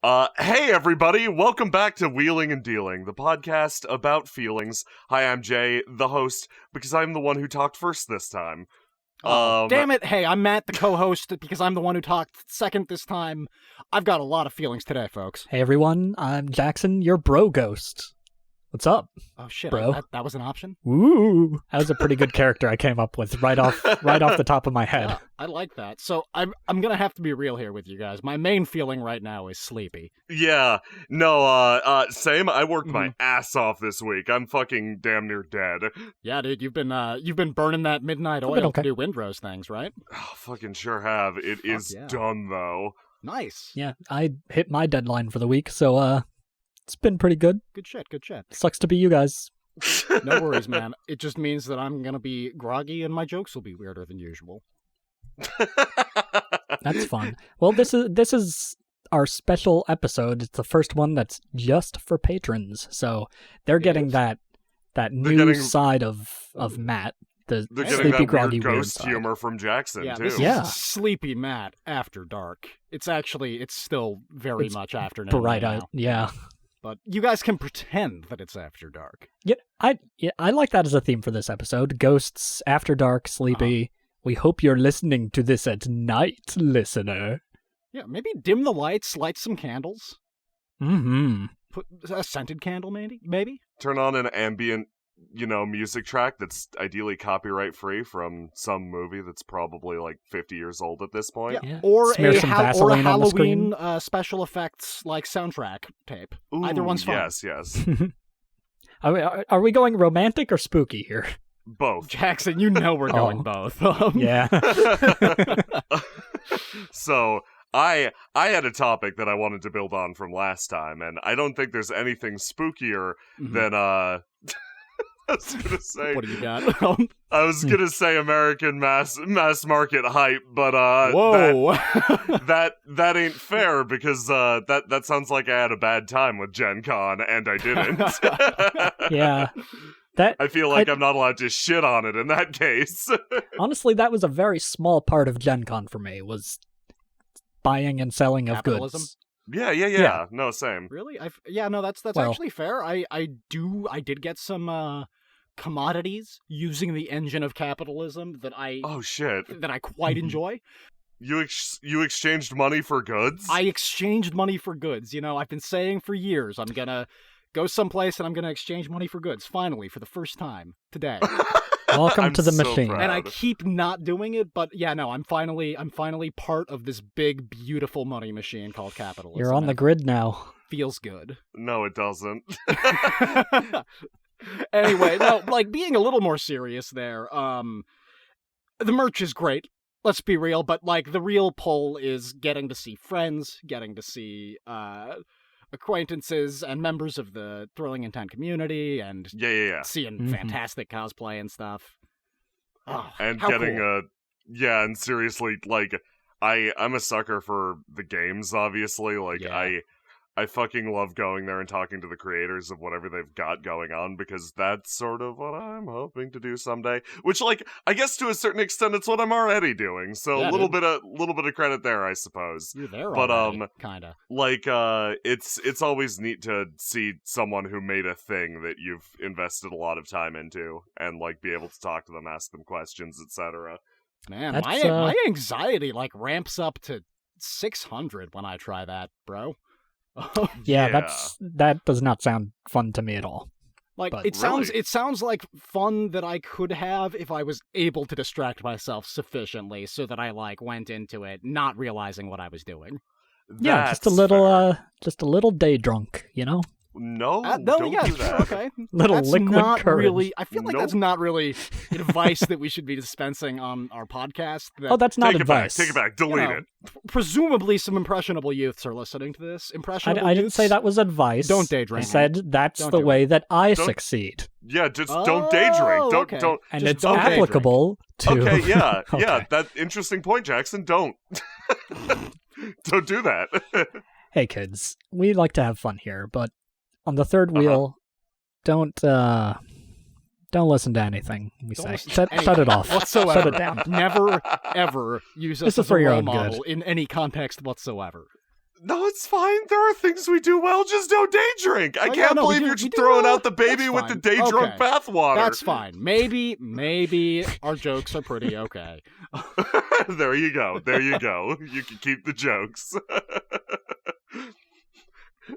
Hey everybody, welcome back to Wheeling and Dealing, the podcast about feelings. Hi, I'm Jay, the host, because I'm the one who talked first this time. Damn it! Hey, I'm Matt, the co-host, because I'm the one who talked second this time. I've got a lot of feelings today, folks. Hey everyone, I'm Jackson, your bro ghost. What's up? Oh shit, bro? That was an option? Woo! That was a pretty good character I came up with right off the top of my head. Yeah, I like that. So I'm gonna have to be real here with you guys. My main feeling right now is sleepy. Yeah, no, same. I worked my ass off this week. I'm fucking damn near dead. Yeah, dude, you've been burning that midnight oil to do windrose things, right? Oh, fucking sure have. It is done though. Nice. Yeah, I hit my deadline for the week, so it's been pretty good. Good shit. Sucks to be you guys. No worries, man. It just means that I'm gonna be groggy and my jokes will be weirder than usual. That's fun. Well, this is our special episode. It's the first one that's just for patrons, so they're getting that new side of Matt. They're getting sleepy, that groggy, weird ghost side. humor from Jackson, yeah, too. This is Sleepy Matt After Dark. It's still very much afternoon bright now. out. Yeah. But you guys can pretend that it's after dark. Yeah, I like that as a theme for this episode. Ghosts, after dark, sleepy. We hope you're listening to this at night, listener. Yeah, maybe dim the lights, light some candles. Mm-hmm. Put a scented candle, maybe? Turn on an ambient, music track that's ideally copyright free from some movie that's probably like 50 years old at this point. Yeah. Or Smear a some Vaseline on the Halloween special effects like soundtrack tape. Ooh, either one's fun. Yes. Are we going romantic or spooky here? Both. Jackson, you know we're going both. Yeah. So I had a topic that I wanted to build on from last time, and I don't think there's anything spookier than I was gonna say. What do you got? I was gonna say American mass market hype, but whoa, that ain't fair because that sounds like I had a bad time with Gen Con and I didn't. Yeah. I feel like I'm not allowed to shit on it in that case. Honestly, that was a very small part of Gen Con for me, was buying and selling of Capitalism? goods. Yeah. No, same. Really? That's actually fair. I did get some commodities using the engine of capitalism that I quite enjoy. You exchanged money for goods? I exchanged money for goods. I've been saying for years I'm gonna go someplace and I'm gonna exchange money for goods. Finally, for the first time today. Welcome to the machine. Proud. And I keep not doing it, but yeah, no, I'm finally part of this big, beautiful money machine called capitalism. You're on the grid now. Feels good. No, it doesn't. Anyway, no, being a little more serious there, the merch is great. Let's be real, but the real pull is getting to see friends, getting to see acquaintances and members of the Thrilling Intent community, and seeing fantastic cosplay and stuff. Oh, and getting cool. and seriously, I'm a sucker for the games, obviously. I fucking love going there and talking to the creators of whatever they've got going on, because that's sort of what I'm hoping to do someday. Which, I guess to a certain extent, it's what I'm already doing. So a little bit of credit there, I suppose. You're there but already, kinda. It's always neat to see someone who made a thing that you've invested a lot of time into, and be able to talk to them, ask them questions, etc. Man, my anxiety ramps up to 600 when I try that, bro. Yeah, that does not sound fun to me at all. It sounds like fun that I could have if I was able to distract myself sufficiently so that I went into it not realizing what I was doing. Yeah, just a little day drunk, No, don't do that. Okay. Little that's liquid not courage. Really, I feel like that's not really advice that we should be dispensing on our podcast. That's not advice. Take it back. Delete it. Presumably some impressionable youths are listening to this. I didn't say that was advice. Don't day drink. I said that's the way that I succeed. Yeah, just don't day drink. Don't. And it's applicable to... Okay, yeah. Yeah, that interesting point, Jackson. Don't. Don't do that. Hey, kids. We like to have fun here, but on the third wheel, don't listen to anything we say. Shut it off. Whatsoever. Shut it down. Never, ever use us as a role model in any context whatsoever. No, it's fine. There are things we do well. Just don't day drink. I can't believe you're just throwing out the baby with the day drunk bathwater. That's fine. Maybe our jokes are pretty okay. There you go. You can keep the jokes.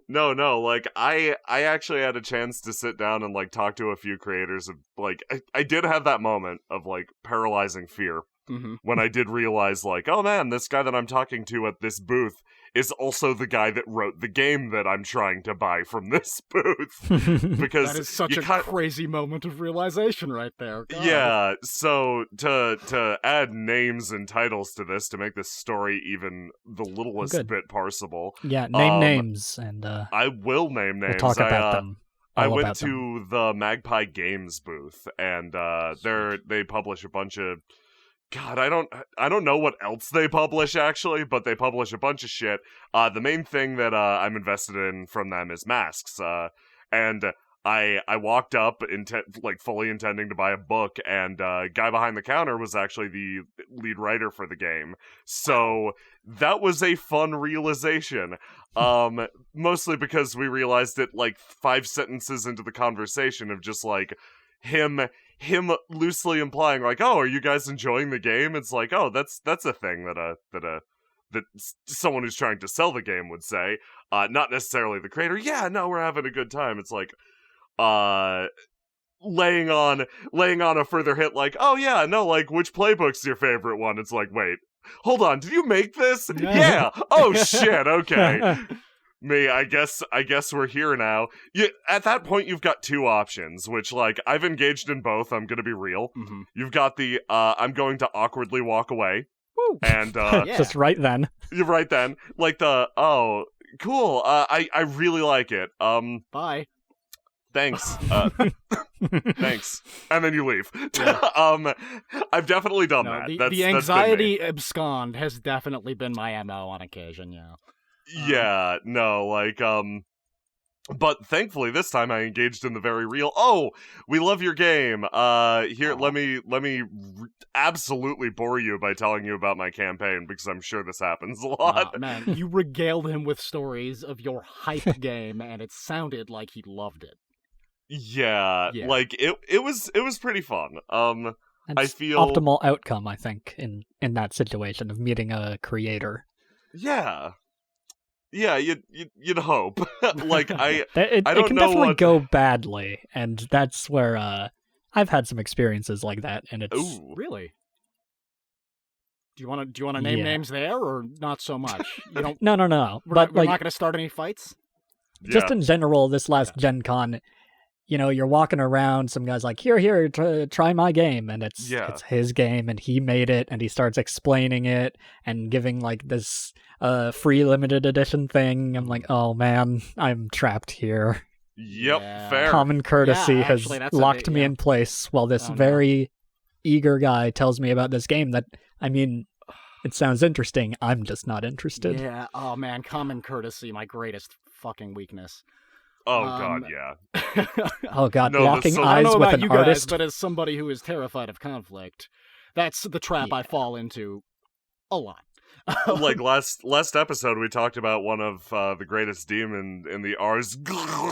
No, like, I actually had a chance to sit down and, like, talk to a few creators of, like, I did have that moment of, like, paralyzing fear. Mm-hmm. When I did realize, like, oh man, this guy that I'm talking to at this booth is also the guy that wrote the game that I'm trying to buy from this booth. Because that is such a crazy moment of realization right there. God. Yeah, so to add names and titles to this to make this story even the littlest bit parsable. Yeah, name names and I will name names. We'll talk about them. I went to the Magpie Games booth, and they publish a bunch of. God, I don't know what else they publish, actually, but they publish a bunch of shit. The main thing that I'm invested in from them is masks. And I walked up, fully intending to buy a book, and guy behind the counter was actually the lead writer for the game. So that was a fun realization. Mostly because we realized it, like, 5 sentences into the conversation of just, like, him loosely implying, like, oh, are you guys enjoying the game? It's like, oh, that's a thing that someone who's trying to sell the game would say, not necessarily the creator. Yeah, no, we're having a good time. It's like, laying on a further hit, like, oh yeah, no, like, which playbook's your favorite one? It's like, wait, hold on, did you make this? Yeah. Oh shit, okay. Me, I guess we're here now. At that point, you've got 2 options, which, like, I've engaged in both, I'm gonna be real. Mm-hmm. You've got the, I'm going to awkwardly walk away. Woo. And, just right then. You're right then. Like the, oh, cool, I really like it. Bye. Thanks. Thanks. And then you leave. Yeah. I've definitely done that. The anxiety abscond has definitely been my MO on occasion, yeah. Yeah, no, like, but thankfully this time I engaged in the very real, oh, we love your game, here, let me absolutely bore you by telling you about my campaign, because I'm sure this happens a lot. Man, you regaled him with stories of your hype game, and it sounded like he loved it. Yeah. Like, it was pretty fun. I feel... optimal outcome, I think, in that situation of meeting a creator. Yeah. Yeah, you'd hope. Like, I don't it can know definitely what... go badly, and that's where I've had some experiences like that, and it's... Ooh, really? Do you want to name names there, or not so much? You don't. No. We're But not going to start any fights. Just in general, this last Gen Con, you know, you're walking around, some guy's like, here, try my game, and it's his game, and he made it, and he starts explaining it, and giving, like, this free limited edition thing. I'm like, oh man, I'm trapped here. Yep, fair. Common courtesy has locked me in place while this very eager guy tells me about this game that, I mean, it sounds interesting, I'm just not interested. Yeah, oh man, common courtesy, my greatest fucking weakness. Oh god, yeah. Oh god, locking eyes with an artist. But as somebody who is terrified of conflict, that's the trap I fall into a lot. Like last episode, we talked about one of the greatest demon in the Ars, the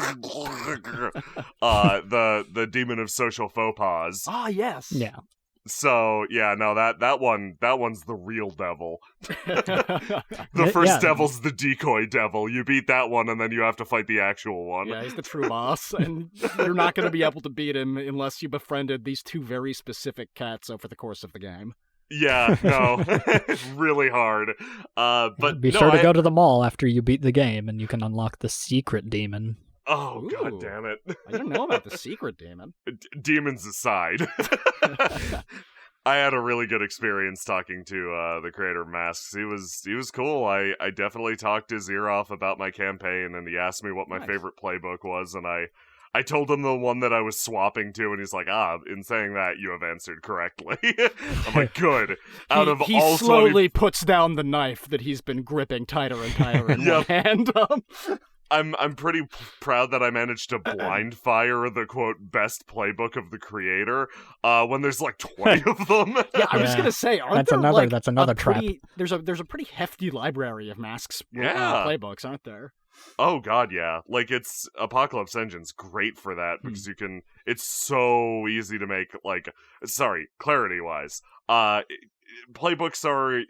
demon of social faux pas. Ah, yes. Yeah. So yeah, no, that one's the real devil. The first devil's the decoy devil. You beat that one, and then you have to fight the actual one. Yeah, he's the true boss, and you're not going to be able to beat him unless you befriended these 2 very specific cats over the course of the game. Yeah, no, it's really hard. But be sure to go to the mall after you beat the game, and you can unlock the secret demon. Oh, god damn it. I didn't know about the secret demon. Demons aside. I had a really good experience talking to the creator of Masks. He was cool. I definitely talked his ear off about my campaign, and he asked me what my favorite playbook was, and I told him the one that I was swapping to, and he's like, in saying that, you have answered correctly. I'm like, good. He slowly puts down the knife that he's been gripping tighter and tighter in one hand. I'm pretty proud that I managed to blind fire the quote best playbook of the creator when there's like 20 of them. Yeah, I was gonna say, that's another trap. There's a pretty hefty library of Masks playbooks, aren't there? Oh god, yeah. Like, it's Apocalypse Engine's great for that because it's so easy to make, like, clarity wise. Playbooks are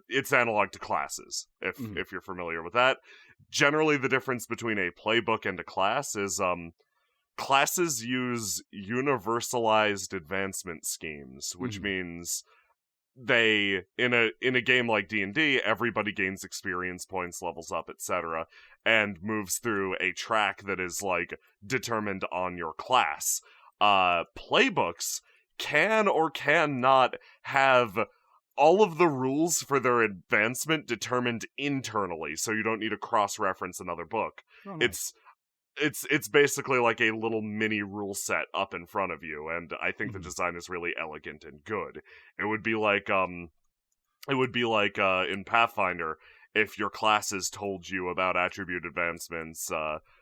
it's analog to classes, if you're familiar with that. Generally, the difference between a playbook and a class is classes use universalized advancement schemes, which means they in a game like D&D, everybody gains experience points, levels up, etc., and moves through a track that is like determined on your class. Playbooks can or cannot have all of the rules for their advancement determined internally, so you don't need to cross-reference another book. Oh, nice. It's basically like a little mini rule set up in front of you, and I think the design is really elegant and good. It would be like in Pathfinder, if your classes told you about attribute advancements,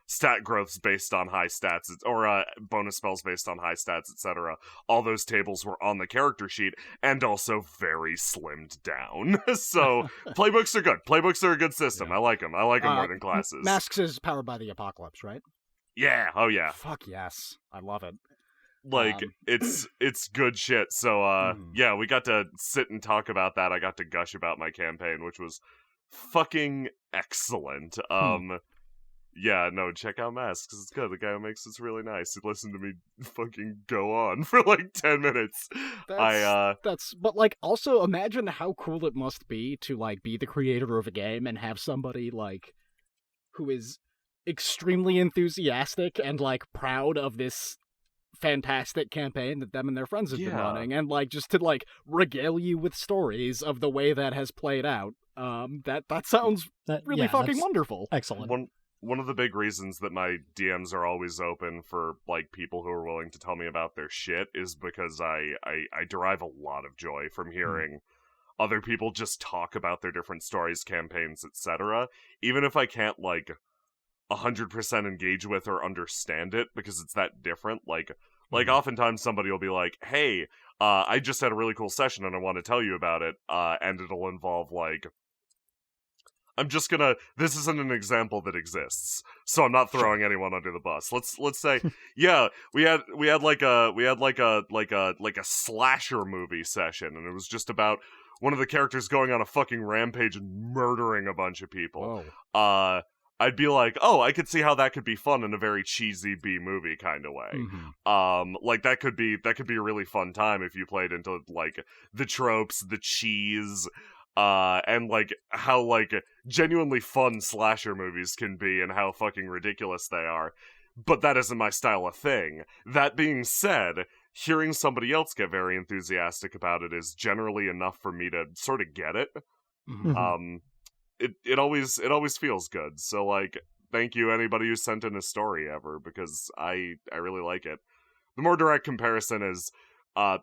stat growths based on high stats, or bonus spells based on high stats, etc. All those tables were on the character sheet, and also very slimmed down. So, playbooks are good. Playbooks are a good system. Yeah. I like them. I like them more than classes. Masks is powered by the Apocalypse, right? Yeah. Oh, yeah. Fuck yes. I love it. Like, it's good shit. So, yeah, we got to sit and talk about that. I got to gush about my campaign, which was fucking excellent. Yeah, no, check out Masks, because it's good. The guy who makes it's really nice. He listened to me fucking go on for like 10 minutes. But like, also imagine how cool it must be to like be the creator of a game and have somebody like who is extremely enthusiastic and like proud of this fantastic campaign that them and their friends have been running, and like just to like regale you with stories of the way that has played out. That sounds really fucking wonderful. Excellent. One of the big reasons that my DMs are always open for like people who are willing to tell me about their shit is because I derive a lot of joy from hearing other people just talk about their different stories, campaigns, etc. Even if I can't like 100% engage with or understand it because it's that different. Like oftentimes somebody will be like, hey, I just had a really cool session and I want to tell you about it. And it'll involve like, this isn't an example that exists, so I'm not throwing anyone under the bus. Let's say, yeah, we had a slasher movie session, and it was just about one of the characters going on a fucking rampage and murdering a bunch of people. Whoa. I'd be like, oh, I could see how that could be fun in a very cheesy B-movie kind of way. Like that could be a really fun time if you played into like the tropes, the cheese, and like how like genuinely fun slasher movies can be and how fucking ridiculous they are. But that isn't my style of thing. That being said, hearing somebody else get very enthusiastic about it is generally enough for me to sort of get it. It always feels good. So like, thank you anybody who sent in a story ever, because I really like it. The more direct comparison is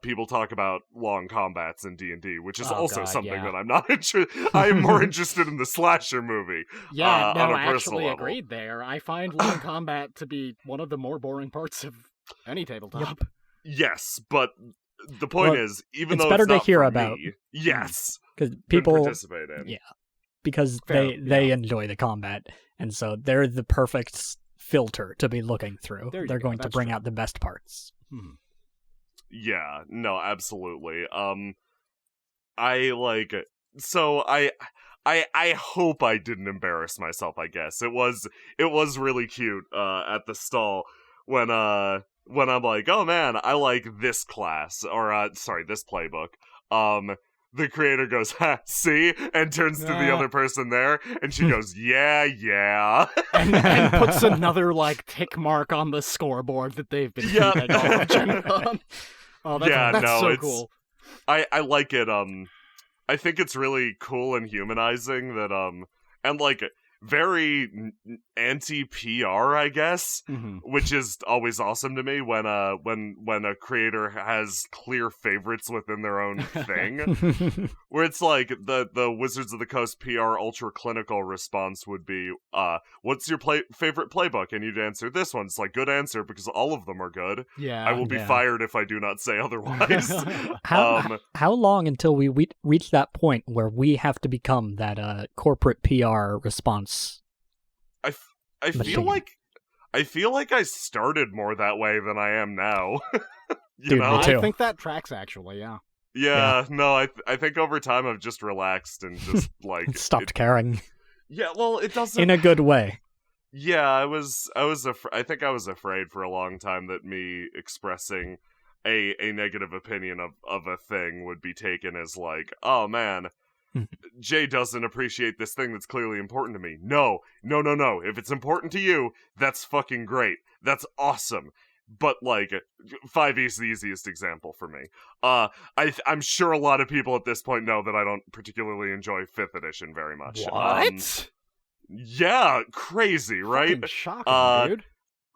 people talk about long combats in D&D, which is something that I'm not interested. I am more interested in the slasher movie. Yeah, no, on a I personal actually level. agreed there. I find long combat to be one of the more boring parts of any tabletop. Yes, but the point is, even though better it's not to hear for about, me, yes, because people participate in. Because they enjoy the combat, and so they're the perfect filter to be looking through. They're going to bring out the best parts. Yeah, no, absolutely. I hope I didn't embarrass myself, I guess. It was really cute at the stall when I'm like, oh man, I like this class, or this playbook. The creator goes, ha, see? And turns to the other person there, and she goes, yeah. and puts another, like, tick mark on the scoreboard that they've been keeping all of Gen Con. Oh, that's so cool. I like it. I think it's really cool and humanizing that, and, like, very anti-PR, I guess, which is always awesome to me when a creator has clear favorites within their own thing. Where it's like the Wizards of the Coast PR ultra clinical response would be, what's your favorite playbook? And you'd answer this one. It's like, good answer, because all of them are good. Yeah, I will be fired if I do not say otherwise. How long until we reach that point where we have to become that corporate PR response? I feel like I started more that way than I am now. Dude, know? me too. I think that tracks, actually, yeah. Yeah, no, I think over time I've just relaxed and just, like... Stopped caring. Yeah, well, it doesn't... In a good way. Yeah, I think I was afraid for a long time that me expressing a negative opinion of a thing would be taken as like, oh man, Jay doesn't appreciate this thing that's clearly important to me. No. If it's important to you, that's fucking great. That's awesome. But, like, 5e is the easiest example for me. I'm sure a lot of people at this point know that I don't particularly enjoy 5th edition very much. What? Yeah, crazy, right? Fucking shocking, dude.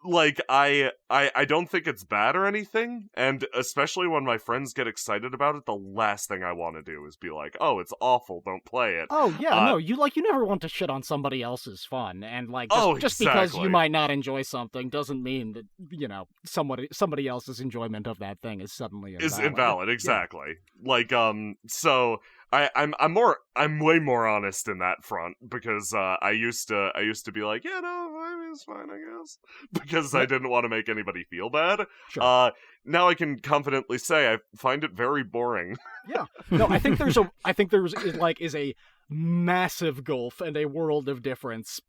Like, I don't think it's bad or anything, and especially when my friends get excited about it, the last thing I want to do is be like, oh, it's awful, don't play it. Oh, yeah, no, you never want to shit on somebody else's fun, and, like, just because you might not enjoy something doesning mean that, you know, somebody else's enjoyment of that thing is suddenly invalid. Is invalid, exactly. Yeah. Like, so... I'm way more honest in that front because I used to be like, yeah, no, I mean, it's fine, I guess, because I didn't want to make anybody feel bad. Sure. Now I can confidently say I find it very boring. Yeah. No, I think there's a massive gulf and a world of difference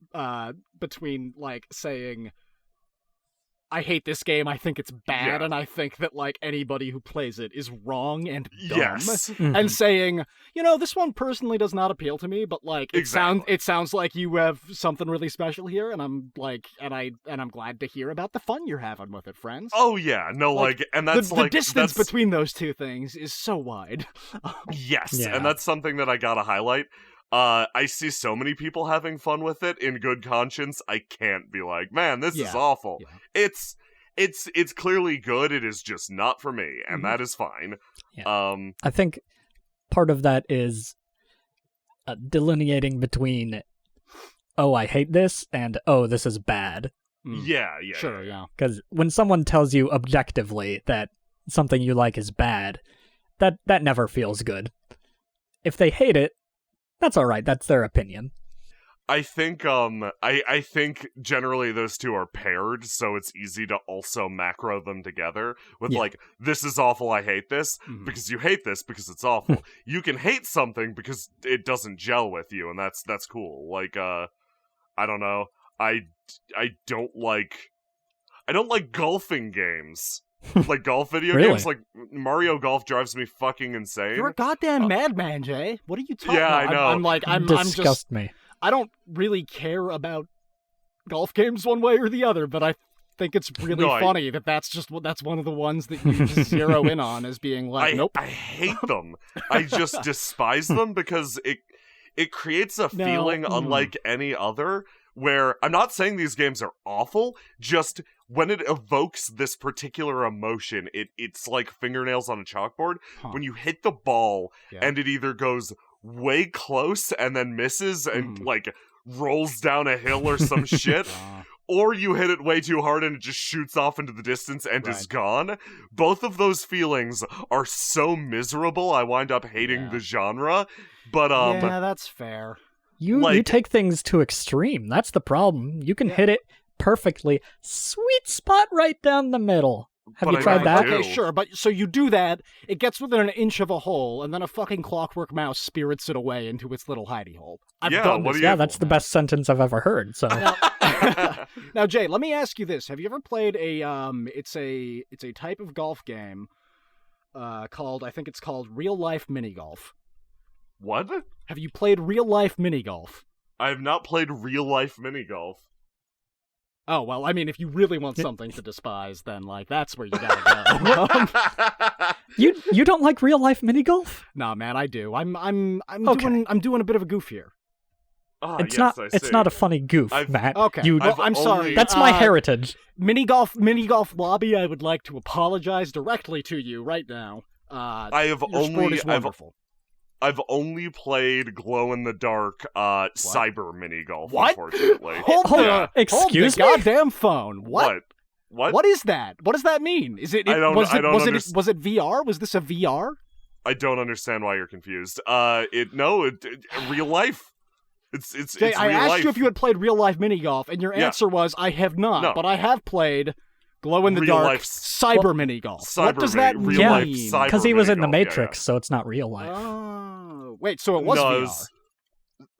between like saying, I hate this game, I think it's bad, and I think that, like, anybody who plays it is wrong and dumb. Yes. And saying, you know, this one personally does not appeal to me, but, like, it sounds like you have something really special here, and I'm, like, and I'm glad to hear about the fun you're having with it, friends. Oh, yeah, no, like and that's, the distance between those two things is so wide. Yes, yeah. And that's something that I gotta highlight. I see so many people having fun with it in good conscience. I can't be like, man, this is awful. Yeah. It's clearly good. It is just not for me, and that is fine. Yeah. I think part of that is delineating between, oh, I hate this, and oh, this is bad. Yeah. Sure, yeah. Because when someone tells you objectively that something you like is bad, that never feels good. If they hate it, that's all right. That's their opinion. I think I think generally those two are paired, so it's easy to also macro them together with like, this is awful, I hate this, because you hate this because it's awful. You can hate something because it doesn't gel with you, and that's cool. Like I don't know. I don't like golfing games. Like golf video games, like Mario Golf drives me fucking insane. You're a goddamn madman, Jay. What are you talking about? Yeah, I know. I'm disgust me. I don't really care about golf games one way or the other, but I think it's really funny that's one of the ones that you just zero in on as being like, nope. I hate them. I just despise them because it creates a feeling unlike any other. Where I'm not saying these games are awful, just when it evokes this particular emotion, it's like fingernails on a chalkboard. When you hit the ball and it either goes way close and then misses and like rolls down a hill or some shit, or you hit it way too hard and it just shoots off into the distance and is gone. Both of those feelings are so miserable, I wind up hating the genre. But yeah, that's fair. You take things to extreme. That's the problem. You can hit it perfectly. Sweet spot right down the middle. Have you tried that? Okay, sure. But so you do that, it gets within an inch of a hole, and then a fucking clockwork mouse spirits it away into its little hidey hole. I've done this. Yeah, that's the best sentence I've ever heard. So now, Jay, let me ask you this. Have you ever played a it's a type of golf game called Real Life Mini Golf. What? Have you played real-life mini-golf? I have not played real-life mini-golf. Oh, well, I mean, if you really want something to despise, then, like, that's where you gotta go. You don't like real-life mini-golf? Nah, man, I do. I'm doing a bit of a goof here. It's not a funny goof, Matt. Okay, I'm sorry. That's my heritage. Mini golf lobby. I would like to apologize directly to you right now. Your sport is wonderful. I've only played glow in the dark cyber mini golf. What? Unfortunately, Excuse me. Goddamn phone. What? What is that? What does that mean? Was it VR? Was this a VR? I don't understand why you're confused. Real life. It's Jay, real I asked life. you if you had played real life mini golf, and your answer was I have not, but I have played glow in the dark cyber mini golf. What does that mean? Yeah, because he was in the Matrix, so it's not real life. Oh, wait, so it was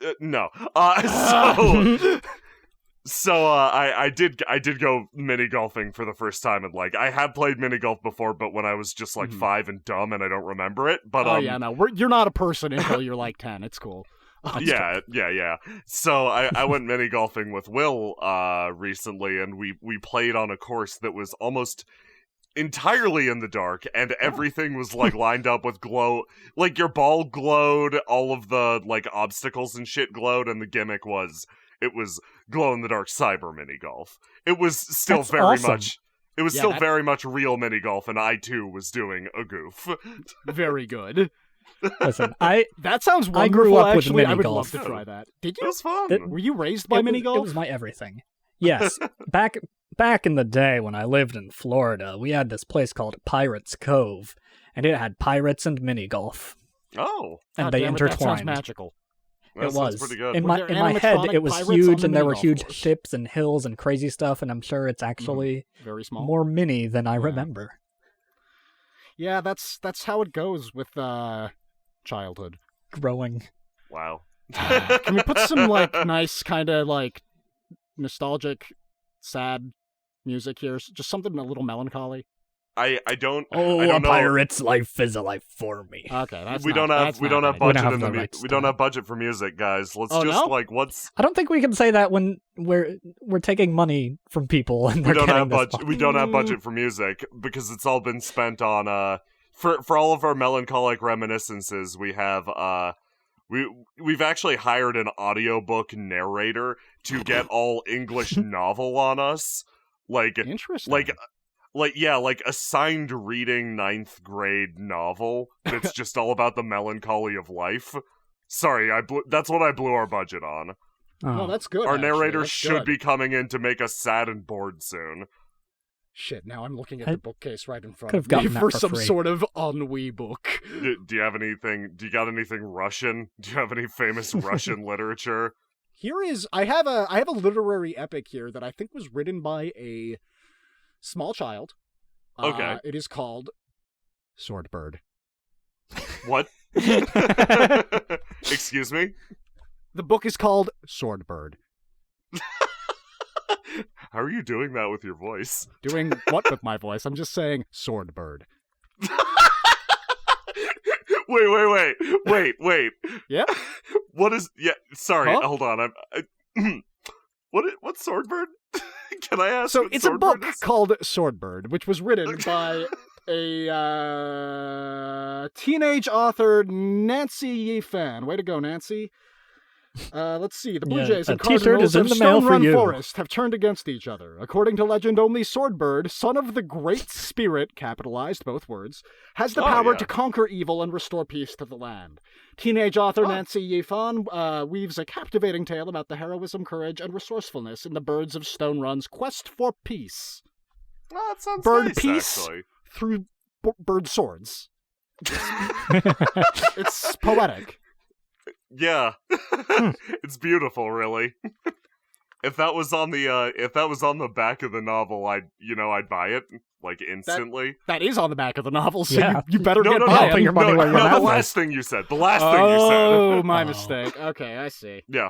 VR? No. I did go mini golfing for the first time, and I had played mini golf before, but when I was just 5 and dumb, and I don't remember it. But you're not a person until you're 10. It's cool. Yeah. So I went mini golfing with Will recently, and we played on a course that was almost entirely in the dark, and everything was lined up with glow. Your ball glowed, all of the obstacles and shit glowed, and the gimmick was it was glow in the dark cyber mini golf. It was still very much real mini golf, and I too was doing a goof. Very good. Listen, that sounds wonderful. I grew up actually, with mini I would golf. love to try that. Did you? It was fun. Were you raised by mini golf? It was my everything. Yes, back in the day when I lived in Florida, we had this place called Pirates Cove, and it had pirates and mini golf. Oh, and they intertwined. That sounds magical. It was pretty good. In my head. It was huge, and there were huge ships and hills and crazy stuff. And I'm sure it's actually very small, more mini than I remember. Yeah, that's how it goes with childhood growing. Wow. Can we put some nice kind of nostalgic, sad music here? Just something a little melancholy. I don't. Oh, I don't know. Pirate's life is a life for me. Okay, we don't have budget for music, guys. Let's what's. I don't think we can say that when we're taking money from people and we don't have budget. We don't have budget for music because it's all been spent on for all of our melancholic reminiscences. We have we've actually hired an audiobook narrator to get all English novel on us. Interesting. A signed reading 9th grade novel that's just all about the melancholy of life. Sorry, that's what I blew our budget on. Oh, that's good. Our narrator should be coming in to make us sad and bored soon. Shit, now I'm looking at the bookcase right in front of me for some sort of ennui book. Do you have anything? Do you got anything Russian? Do you have any famous Russian literature? I have a literary epic here that I think was written by a small child. Okay. It is called Swordbird. What? Excuse me? The book is called Swordbird. How are you doing that with your voice? Doing what with my voice? I'm just saying Swordbird. Wait. Yeah? What is... Yeah, sorry, hold on. What's Swordbird? Can I ask? So it's a book called Swordbird, which was written by a teenage author, Nancy Yifan. Way to go, Nancy. Let's see. The Blue Jays and Cardinals of Stone Run Forest have turned against each other. According to legend, only Swordbird, son of the Great Spirit, capitalized both words, has the power to conquer evil and restore peace to the land. Teenage author Nancy Yifan weaves a captivating tale about the heroism, courage, and resourcefulness in the Birds of Stone Run's quest for peace. Well, that sounds bird nice, peace actually. Through bird swords. It's poetic. Yeah. It's beautiful, really. If that was on the back of the novel, I'd buy it instantly. That is on the back of the novel, so you better get put your money where your mouth is. The last thing you said. Oh, my mistake. Okay, I see. Yeah.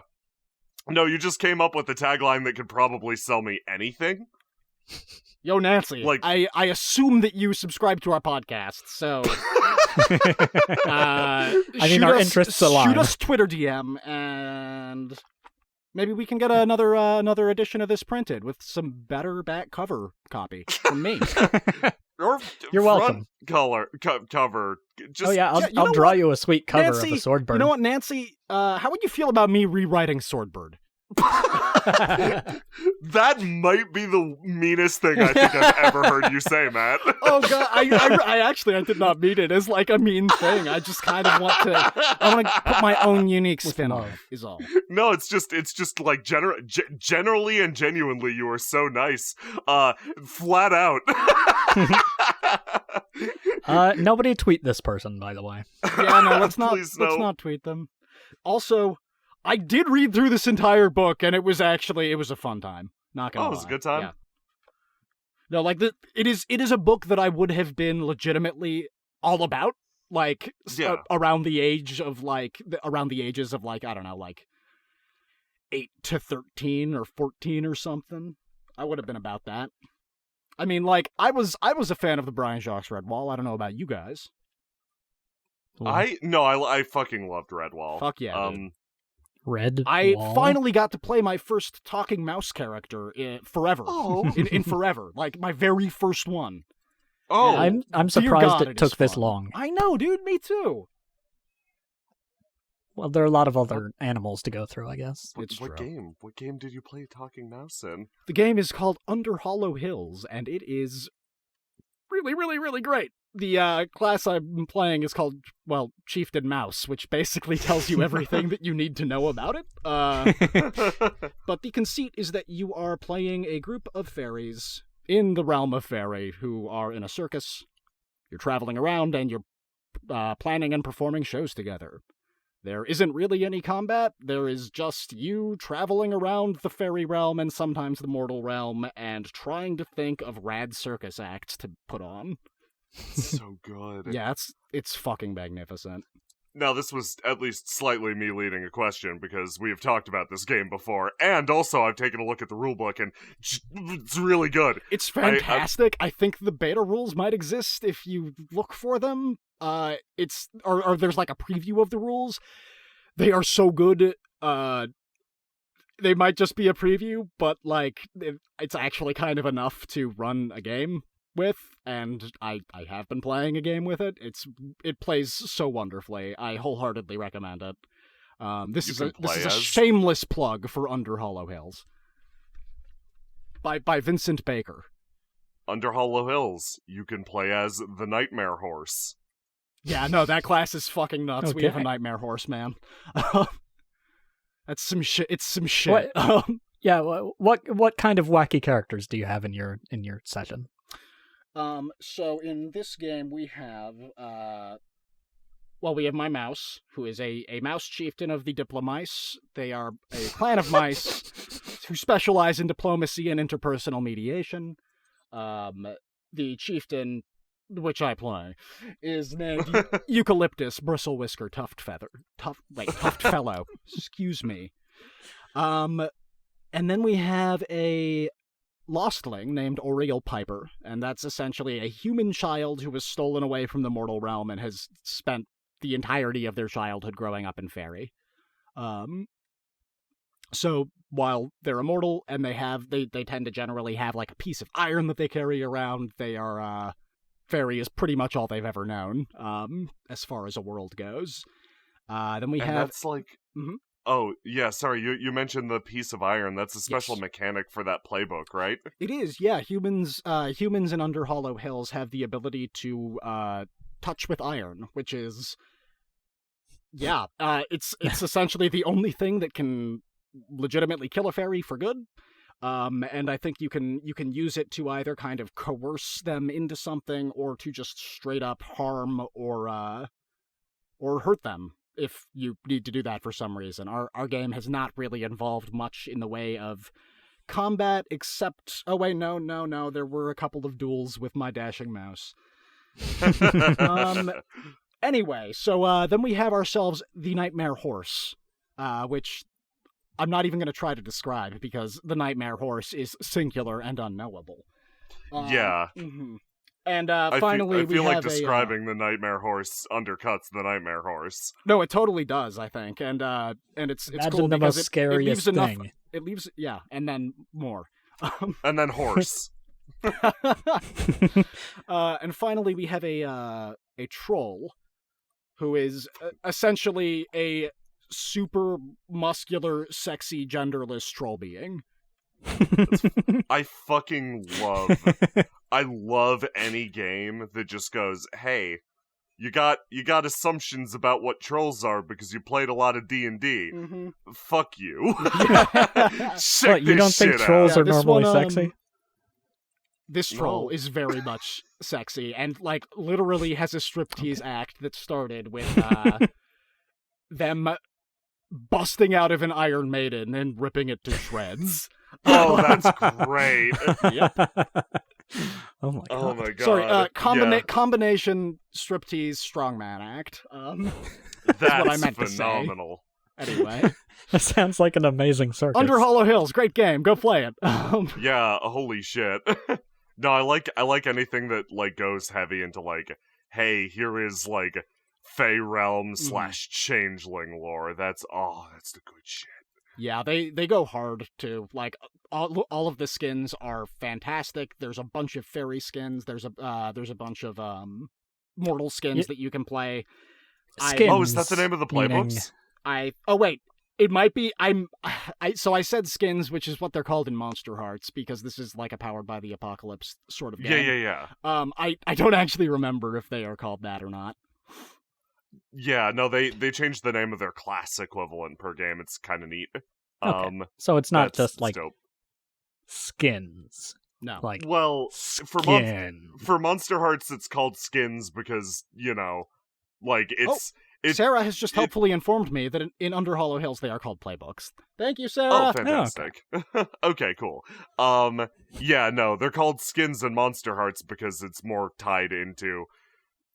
No, you just came up with a tagline that could probably sell me anything. Yo, Nancy, I assume that you subscribe to our podcast, so... our interests align. Shoot us Twitter DM, and maybe we can get another edition of this printed with some better back cover copy from me. Or You're welcome. Cover. Just, oh yeah, I'll draw you a sweet cover Nancy, of a Swordbird. You know what, Nancy? How would you feel about me rewriting Swordbird? That might be the meanest thing I think I've ever heard you say, Matt. Oh god, I did not mean it as like a mean thing. I just kind of want to put my own unique spin on it, is all. No, it's just like generally and genuinely, you are so nice. Flat out. Nobody tweet this person, by the way. Yeah, no, let's not tweet them. Also, I did read through this entire book, and it was a fun time. Not gonna lie. Oh, it was a good time? Yeah. No, like, it is a book that I would have been legitimately all about, like, around the ages of, like, I don't know, like, 8 to 13 or 14 or something. I would have been about that. I mean, like, I was a fan of the Brian Jacques Redwall. I don't know about you guys. I fucking loved Redwall. Fuck yeah, dude. I finally got to play my first talking mouse character in forever. Oh. in forever. Like, my very first one. Oh. Yeah, I'm surprised it took this long. I know, dude. Me too. Well, there are a lot of other animals to go through, I guess. What game did you play talking mouse in? The game is called Under Hollow Hills, and it is really, really, really great. The class I'm playing is called, Chieftain Mouse, which basically tells you everything that you need to know about it. But the conceit is that you are playing a group of fairies in the realm of fairy who are in a circus. You're traveling around, and you're planning and performing shows together. There isn't really any combat. There is just you traveling around the fairy realm and sometimes the mortal realm and trying to think of rad circus acts to put on. So good. Yeah, it's fucking magnificent. Now, this was at least slightly me leading a question, because we have talked about this game before, and also I've taken a look at the rulebook, and it's really good. It's fantastic. I think the beta rules might exist if you look for them. There's like a preview of the rules. They are so good. They might just be a preview, but like it's actually kind of enough to run a game with, and I have been playing a game with it. It plays so wonderfully. I wholeheartedly recommend it. This is a shameless plug for Under Hollow Hills by Vincent Baker. Under Hollow Hills, you can play as the Nightmare Horse. Yeah, no, that class is fucking nuts. Okay. We have a Nightmare Horse, man. That's some shit. It's some shit. What kind of wacky characters do you have in your session? So in this game we have, we have my mouse, who is a mouse chieftain of the Diplomice. They are a clan of mice who specialize in diplomacy and interpersonal mediation. The chieftain, which I play, is named Eucalyptus Bristle Whisker Tuft Fellow. Excuse me. And then we have a Lostling named Oriel Piper, and that's essentially a human child who was stolen away from the mortal realm and has spent the entirety of their childhood growing up in fairy. So while they're immortal and they tend to generally have like a piece of iron that they carry around, they are fairy is pretty much all they've ever known, as far as a world goes. Then we have that's like. Mm-hmm. Oh, yeah, sorry, you mentioned the piece of iron. That's a special mechanic for that playbook, right? It is, yeah. Humans in Under Hollow Hills have the ability to touch with iron, which is... Yeah, it's essentially the only thing that can legitimately kill a fairy for good. And I think you can use it to either kind of coerce them into something or to just straight up harm or hurt them, if you need to do that for some reason. Our game has not really involved much in the way of combat, except... Oh, wait, no, there were a couple of duels with my dashing mouse. Anyway, so then we have ourselves the Nightmare Horse, which I'm not even going to try to describe, because the Nightmare Horse is singular and unknowable. Yeah. Mm-hmm. And finally, I feel we like have describing the Nightmare Horse undercuts the Nightmare Horse. No, it totally does, I think, and it's cool the because most scariest it leaves enough. thing. It leaves, yeah, and then more. And then horse. And finally, we have a troll who is essentially a super muscular, sexy, genderless troll being. I love any game that just goes, hey, you got assumptions about what trolls are because you played a lot of D&D. Mm-hmm. Fuck you. What, you don't think trolls are normally sexy? This troll is very much sexy and, like, literally has a striptease act that started with them busting out of an Iron Maiden and ripping it to shreds. Oh, that's great. Yep. Oh my god. Oh my god. Sorry, combination striptease strongman act. That's what I meant phenomenal. To say. Anyway. That sounds like an amazing circus. Under Hollow Hills, great game. Go play it. Yeah, holy shit. No, I like anything that like goes heavy into like, hey, here is like Fey Realm / Changeling lore. That's the good shit. Yeah, they go hard too. Like all of the skins are fantastic. There's a bunch of fairy skins. There's a bunch of mortal skins that you can play. Is that the name of the playbooks? It might be. So I said skins, which is what they're called in Monster Hearts, because this is like a Powered by the Apocalypse sort of game. Yeah. I don't actually remember if they are called that or not. Yeah, no, they changed the name of their class equivalent per game. It's kind of neat. Okay. So it's not just like dope. Skins. No. Like, well, for Monster Hearts, it's called skins because, you know, like it's. Sarah has just helpfully informed me that in Under Hollow Hills they are called playbooks. Thank you, Sarah. Oh, fantastic. Okay, cool. Yeah, no, they're called skins in Monster Hearts because it's more tied into,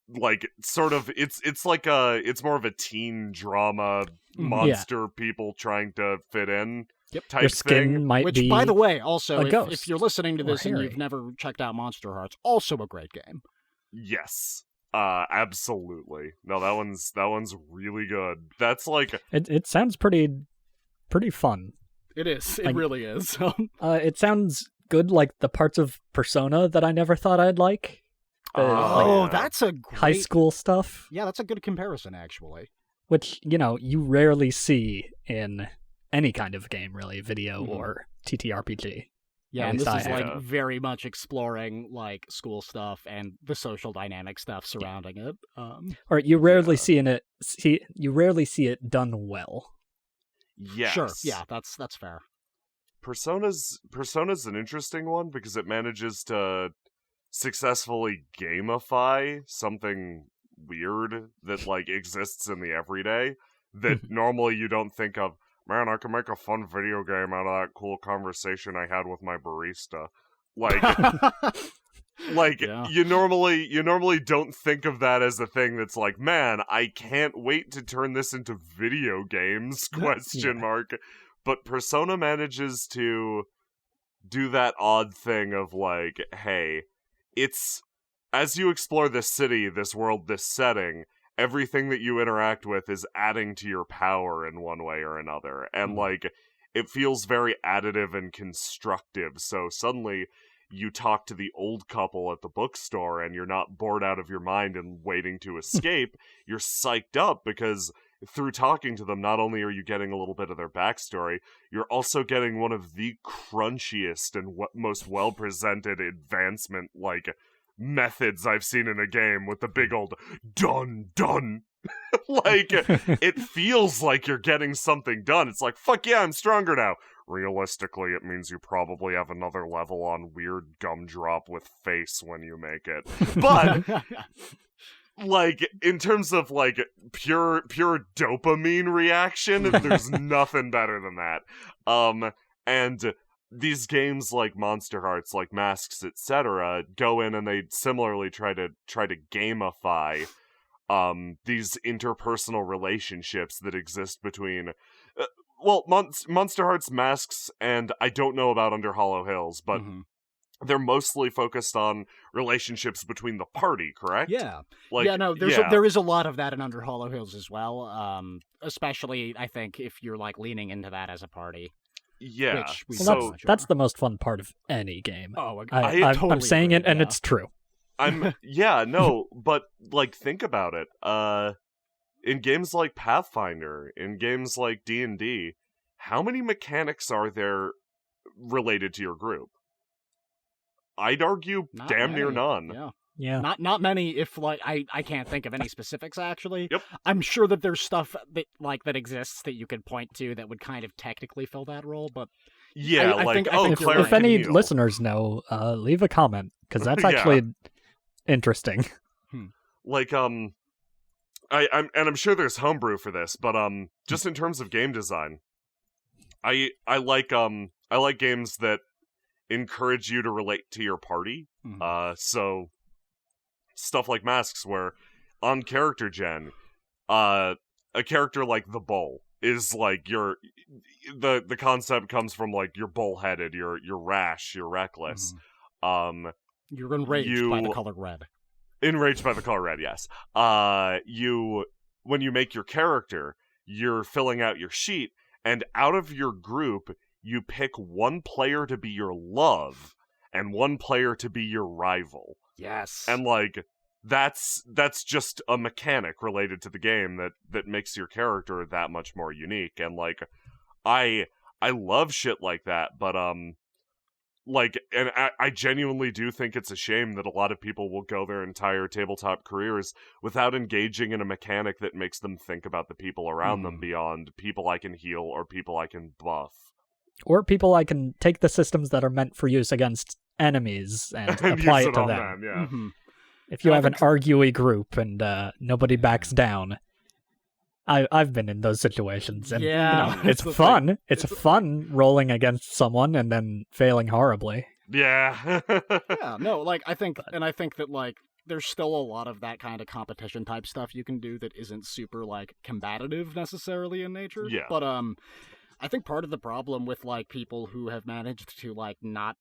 like, sort of, it's like it's more of a teen drama, monster people trying to fit in type Your skin thing. might Which, be by the way, also, if you're listening to this and hairy. you've never checked out Monster Hearts, also a great game. Yes. Absolutely. No, that one's really good. That's like it sounds pretty fun. It is. It really is. It sounds good, like the parts of Persona that I never thought I'd like. That's a great... high school stuff. Yeah, that's a good comparison, actually. Which, you know, you rarely see in any kind of game, really, video or TTRPG. Yeah, and this is like very much exploring like school stuff and the social dynamic stuff surrounding it. Or you rarely see it done well. Yes. Sure. Yeah, that's fair. Persona's an interesting one because it manages to successfully gamify something weird that like exists in the everyday that normally you don't think of. Man, I can make a fun video game out of that cool conversation I had with my barista. Like, you normally don't think of that as a thing that's like, man, I can't wait to turn this into video games, ? But Persona manages to do that odd thing of like, hey, it's, as you explore this city, this world, this setting, everything that you interact with is adding to your power in one way or another. And, like, it feels very additive and constructive. So suddenly you talk to the old couple at the bookstore and you're not bored out of your mind and waiting to escape. You're psyched up because through talking to them, not only are you getting a little bit of their backstory, you're also getting one of the crunchiest and most well-presented advancement, like, methods I've seen in a game with the big old done. Like, it feels like you're getting something done. It's like, fuck yeah, I'm stronger now. Realistically, it means you probably have another level on weird gumdrop with face when you make it. But, like, in terms of, like, pure dopamine reaction, there's nothing better than that. And these games like Monster Hearts, like Masks, etc., go in and they similarly try to gamify these interpersonal relationships that exist between Monster Hearts, Masks, and I don't know about Under Hollow Hills, but they're mostly focused on relationships between the party, correct? Yeah. Like, there is a lot of that in Under Hollow Hills as well, especially, I think, if you're, like, leaning into that as a party. Yeah, so that's the most fun part of any game. Oh, I'm saying it, and it's true. But like, think about it. In games like Pathfinder, in games like D&D, how many mechanics are there related to your group? I'd argue damn near none. Yeah. Not many, if like I can't think of any specifics actually. Yep. I'm sure that there's stuff that exists that you could point to that would kind of technically fill that role, but I think if any listeners know, leave a comment, because that's actually interesting. Like I'm sure there's homebrew for this, but just in terms of game design, I like games that encourage you to relate to your party. So stuff like Masks, where on character gen, a character like the Bull is like the concept comes from like you're bullheaded, you're rash, you're reckless. You're enraged by the color red. Enraged by the color red, yes. When you make your character, you're filling out your sheet, and out of your group, you pick one player to be your love, and one player to be your rival. Yes. And like, that's just a mechanic related to the game that makes your character that much more unique. And like, I love shit like that, but like, and I genuinely do think it's a shame that a lot of people will go their entire tabletop careers without engaging in a mechanic that makes them think about the people around them beyond people I can heal or people I can buff. Or people I can take the systems that are meant for use against enemies and apply it to them. If you have an arguey group and nobody backs down, I've been in those situations, and it's fun. Thing. It's fun rolling against someone and then failing horribly. Yeah. I think that like there's still a lot of that kind of competition type stuff you can do that isn't super like combative necessarily in nature. Yeah. But I think part of the problem with like people who have managed to like not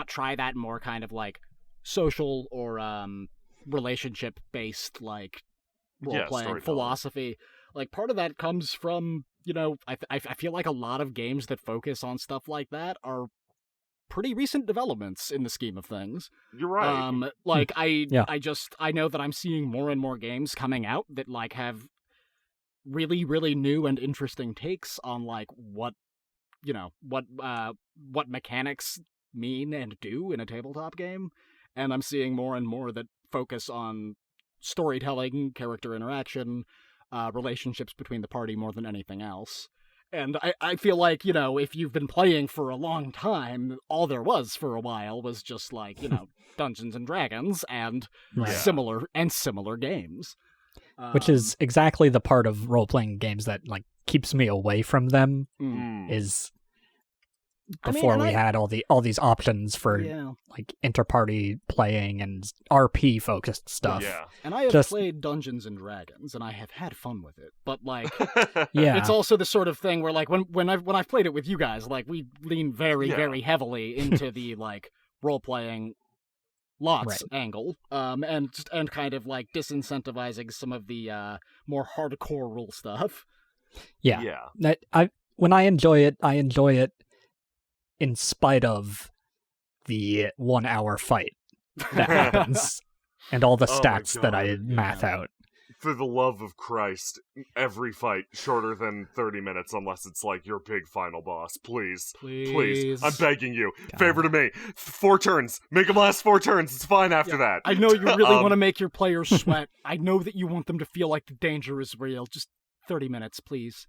try that more kind of like social or relationship based like role-playing philosophy, like part of that comes from, I feel like a lot of games that focus on stuff like that are pretty recent developments in the scheme of things. You're right. Like I know that I'm seeing more and more games coming out that like have really, really new and interesting takes on like what mechanics mean and do in a tabletop game, and I'm seeing more and more that focus on storytelling, character interaction, relationships between the party more than anything else. And I feel like, if you've been playing for a long time, all there was for a while was just like, Dungeons and Dragons and similar games. Which is exactly the part of role-playing games that like keeps me away from them. Is before we had all these options for like inter-party playing and RP focused stuff. Yeah. And I have played Dungeons and Dragons and I have had fun with it. But like it's also the sort of thing where like when I've played it with you guys, like we lean very, very heavily into the like role-playing angle, and kind of like disincentivizing some of the more hardcore rule stuff. Yeah. When I enjoy it in spite of the 1 hour fight that happens and all the stats that I math out. For the love of Christ, every fight shorter than 30 minutes unless it's like your big final boss. Please. I'm begging you. God. Favor to me. 4 turns. Make them last 4 turns. It's fine after that. I know you really want to make your players sweat. I know that you want them to feel like the danger is real. Just 30 minutes, please.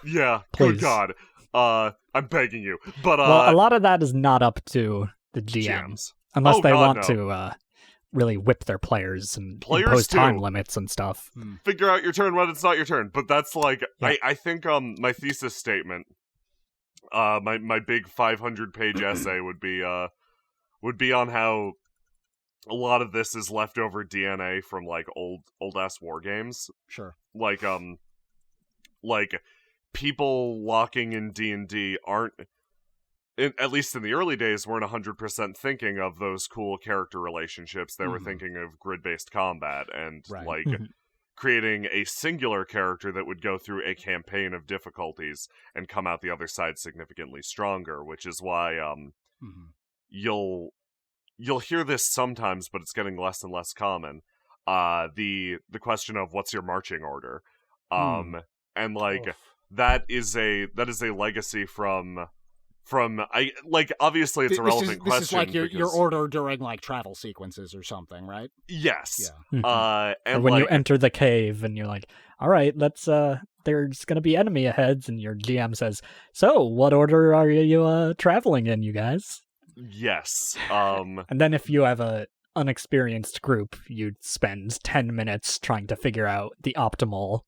Yeah. Please. Good God. I'm begging you. But well, a lot of that is not up to the GMs. Unless they want to really whip their players and impose time limits and stuff. Figure out your turn when it's not your turn. But that's like, I think my thesis statement, my big 500-page essay would be on how a lot of this is leftover DNA from like old-ass war games. Sure. Like people locking in D&D aren't, at least in the early days, weren't 100% thinking of those cool character relationships. They were thinking of grid-based combat and creating a singular character that would go through a campaign of difficulties and come out the other side significantly stronger, which is why you'll hear this sometimes, but it's getting less and less common. The question of what's your marching order, and like that is a legacy from I like, obviously it's a relevant question. This is like your order during like travel sequences or something, right? Yes. Yeah. And or when you enter the cave and you're like, all right, let's there's gonna be enemy ahead, and your GM says, so what order are you traveling in, you guys? Yes. And then if you have a unexperienced group, you'd spend 10 minutes trying to figure out the optimal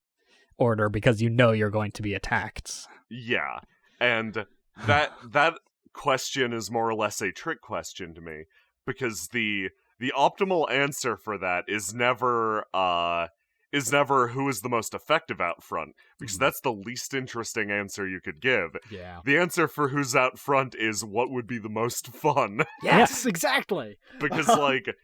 order because you know you're going to be attacked. Yeah. And that question is more or less a trick question to me, because the optimal answer for that is never who is the most effective out front, because that's the least interesting answer you could give. Yeah. The answer for who's out front is what would be the most fun. Yes, exactly. Because, like,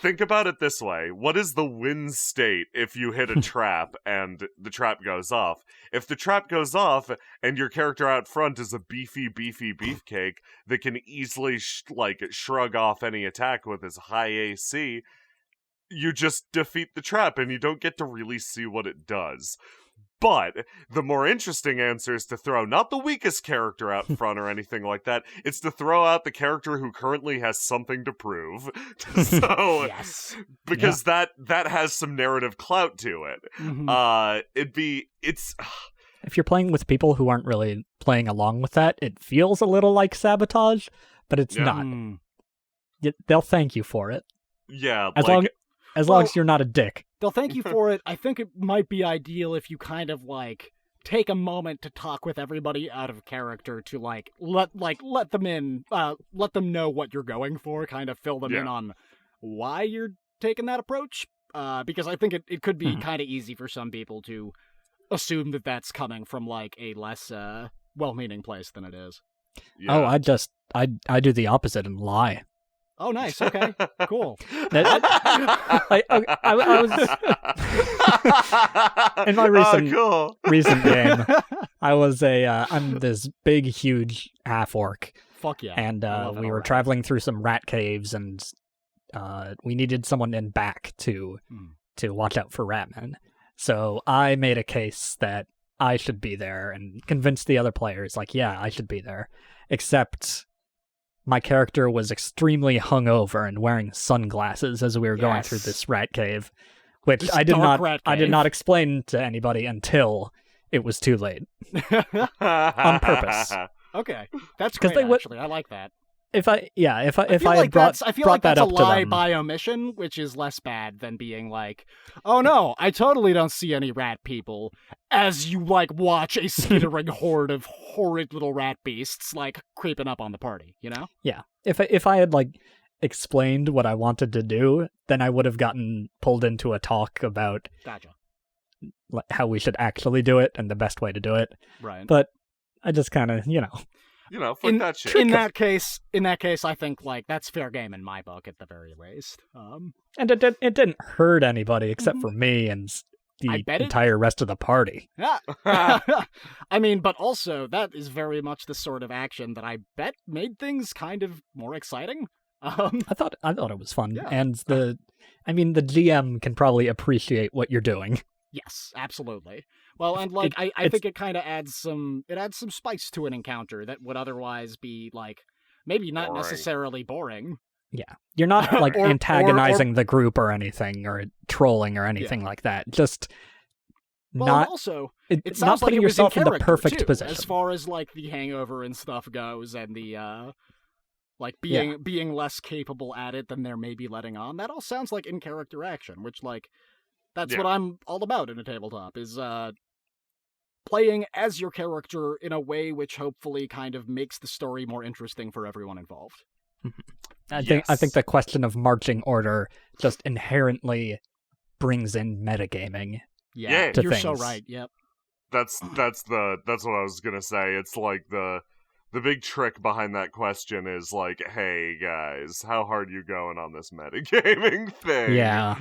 think about it this way. What is the win state if you hit a trap and the trap goes off? If the trap goes off and your character out front is a beefy beefcake that can easily shrug off any attack with his high AC, you just defeat the trap and you don't get to really see what it does. But the more interesting answer is to throw not the weakest character out front or anything like that. It's to throw out the character who currently has something to prove. So, yes. Because that has some narrative clout to it. If you're playing with people who aren't really playing along with that, it feels a little like sabotage, but it's not. They'll thank you for it. Yeah, as long as you're not a dick. They'll thank you for it. I think it might be ideal if you kind of like take a moment to talk with everybody out of character to let them in, let them know what you're going for, kind of fill them in on why you're taking that approach. Because I think it could be kind of easy for some people to assume that that's coming from like a less well-meaning place than it is. Yeah. Oh, I do the opposite and lie. Oh, nice. Okay, cool. I was in my recent game. I'm this big, huge half orc. Fuck yeah! And we were traveling through some rat caves, and we needed someone in back to watch out for ratmen. So I made a case that I should be there and convinced the other players, like, yeah, I should be there. Except my character was extremely hungover and wearing sunglasses as we were going through this rat cave, which this I did not explain to anybody until it was too late. On purpose. Okay, that's great. Actually, I like that. If I had brought that up to them, a lie by omission, which is less bad than being like, oh no, I totally don't see any rat people, as you like watch a skittering horde of horrid little rat beasts like creeping up on the party, you know? Yeah. If I had like explained what I wanted to do, then I would have gotten pulled into a talk about how we should actually do it and the best way to do it. Right. But I just kind of, fuck that shit. In that case, I think like that's fair game in my book at the very least. And it didn't hurt anybody except for me and the entire rest of the party. Yeah. I mean, but also that is very much the sort of action that I bet made things kind of more exciting. I thought it was fun, and the GM can probably appreciate what you're doing. Yes, absolutely. Well, and like I think it kind of adds some spice to an encounter that would otherwise be like maybe not necessarily boring. Yeah, you're not like antagonizing the group or anything, or trolling or anything like that. Just also it sounds not putting like yourself in the perfect too, position as far as like the hangover and stuff goes, and the like being less capable at it than they're maybe letting on. That all sounds like in character action, which like that's what I'm all about in a tabletop is playing as your character in a way which hopefully kind of makes the story more interesting for everyone involved. I think the question of marching order just inherently brings in metagaming. Yeah, you're so right. Yep. That's what I was gonna say. It's like the big trick behind that question is like, hey guys, how hard you going on this metagaming thing? Yeah.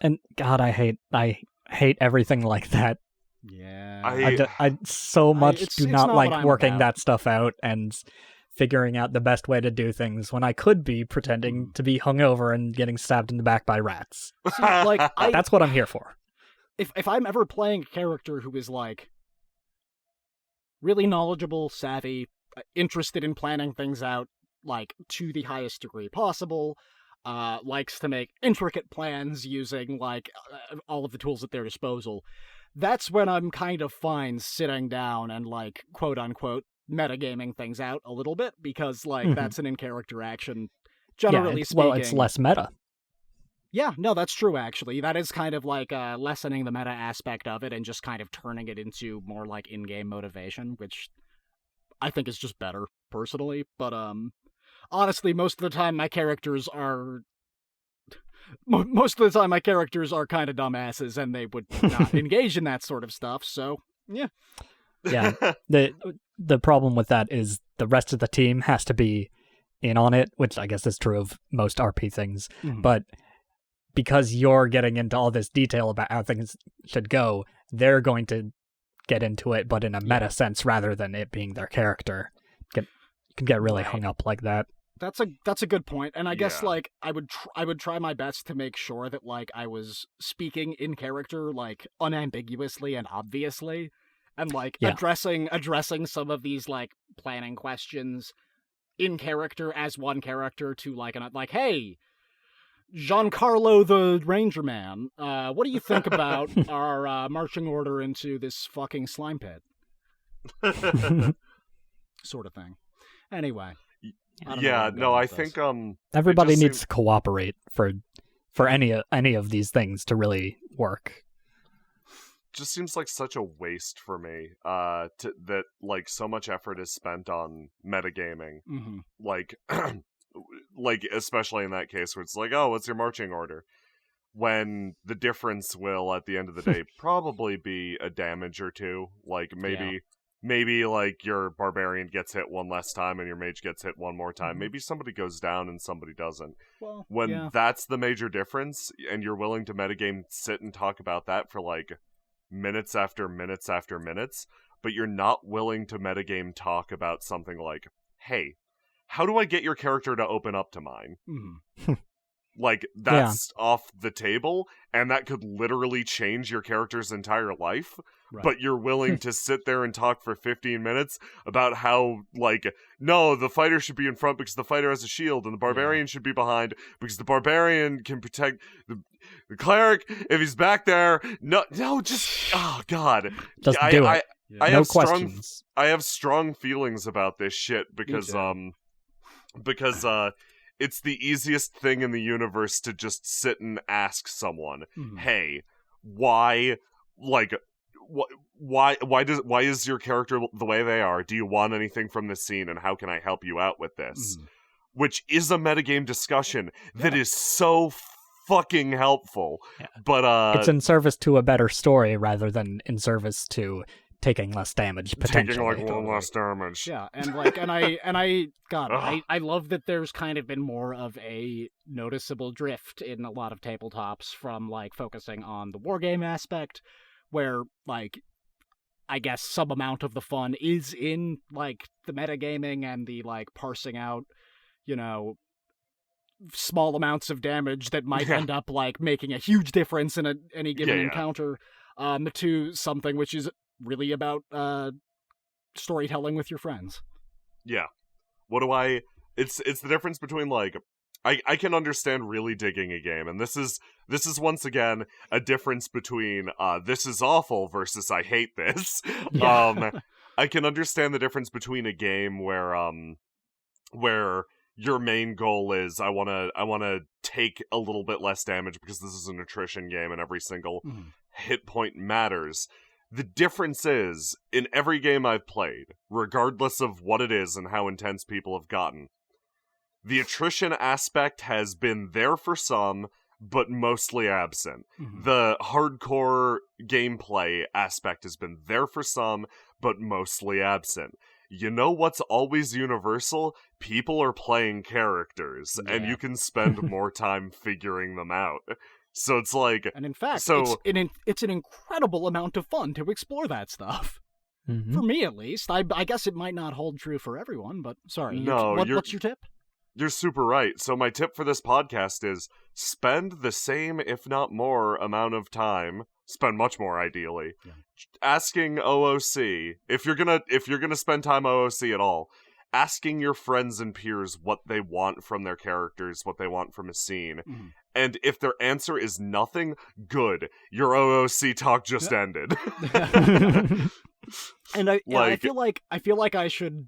And God, I hate hate everything like that. Yeah. I so much do not like working that stuff out and figuring out the best way to do things when I could be pretending to be hungover and getting stabbed in the back by rats. See, like, that's what I'm here for. If I'm ever playing a character who is, like, really knowledgeable, savvy, interested in planning things out, like, to the highest degree possible, likes to make intricate plans using, like, all of the tools at their disposal, that's when I'm kind of fine sitting down and, like, quote-unquote, metagaming things out a little bit, because, like, that's an in-character action, generally speaking. Well, it's less meta. Yeah, no, that's true, actually. That is kind of, like, lessening the meta aspect of it and just kind of turning it into more, like, in-game motivation, which I think is just better, personally. But, honestly, most of the time my characters are kind of dumbasses, and they would not engage in that sort of stuff, so, yeah. Yeah, the problem with that is the rest of the team has to be in on it, which I guess is true of most RP things, but because you're getting into all this detail about how things should go, they're going to get into it, but in a meta sense rather than it being their character. You can get really hung up like that. That's a good point, and I guess like I would try my best to make sure that like I was speaking in character like unambiguously and obviously, and like addressing some of these like planning questions in character as one character to like hey, Giancarlo the Ranger Man, what do you think about our marching order into this fucking slime pit? Sort of thing. Anyway. I think everybody needs to cooperate for any of these things to really work. Just seems like such a waste for me that like so much effort is spent on metagaming. Like like especially in that case where it's like, oh, what's your marching order? When the difference will at the end of the day probably be a damage or two. Like maybe like your barbarian gets hit one less time and your mage gets hit one more time. Maybe somebody goes down and somebody doesn't. Well, when that's the major difference and you're willing to metagame, sit and talk about that for like minutes after minutes after minutes, but you're not willing to metagame talk about something like, hey, how do I get your character to open up to mine? Like, that's off the table, and that could literally change your character's entire life, but you're willing to sit there and talk for 15 minutes about how, like, no, the fighter should be in front because the fighter has a shield, and the barbarian should be behind because the barbarian can protect the cleric if he's back there. No, just, oh, God. Just do it. I questions. I have strong feelings about this shit because it's the easiest thing in the universe to just sit and ask someone, hey, why is your character the way they are? Do you want anything from this scene, and how can I help you out with this? Which is a metagame discussion that is so fucking helpful. But it's in service to a better story rather than in service to taking less damage, potentially. Taking, like, one less damage. Yeah, and, like, I love that there's kind of been more of a noticeable drift in a lot of tabletops from, like, focusing on the wargame aspect, where, like, I guess some amount of the fun is in, like, the metagaming and the, like, parsing out, you know, small amounts of damage that might end up, like, making a huge difference in any given encounter, to something which is really about storytelling with your friends. Yeah. It's the difference between, like, I can understand really digging a game, and this is once again a difference between this is awful versus I hate this. I can understand the difference between a game where your main goal is I wanna take a little bit less damage because this is an attrition game and every single hit point matters. The difference is, in every game I've played, regardless of what it is and how intense people have gotten, the attrition aspect has been there for some, but mostly absent. The hardcore gameplay aspect has been there for some, but mostly absent. You know what's always universal? People are playing characters, and you can spend more time figuring them out. So it's like, and in fact, so it's an incredible amount of fun to explore that stuff. Mm-hmm. For me, at least. I guess it might not hold true for everyone, but sorry. No, what's your tip? You're super right. So my tip for this podcast is spend the same, if not more, amount of time. Spend much more, ideally. Yeah. Asking OOC, if you're gonna spend time OOC at all, asking your friends and peers what they want from their characters, what they want from a scene. Mm-hmm. And if their answer is nothing, good. Your OOC talk just ended. And I feel like I should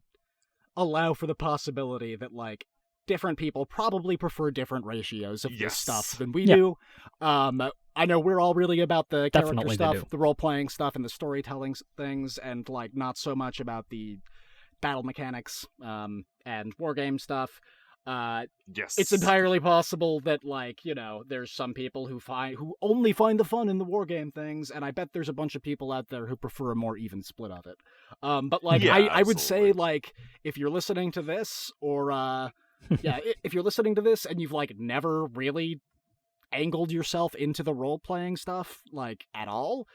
allow for the possibility that like different people probably prefer different ratios of this stuff than we do. I know we're all really about the character stuff, the role-playing stuff, and the storytelling things, and like not so much about the battle mechanics and wargame stuff. Yes, it's entirely possible that like there's some people who only find the fun in the wargame things, and I bet there's a bunch of people out there who prefer a more even split of it. But like I would say like if you're listening to this or if you're listening to this and you've like never really angled yourself into the role-playing stuff like at all,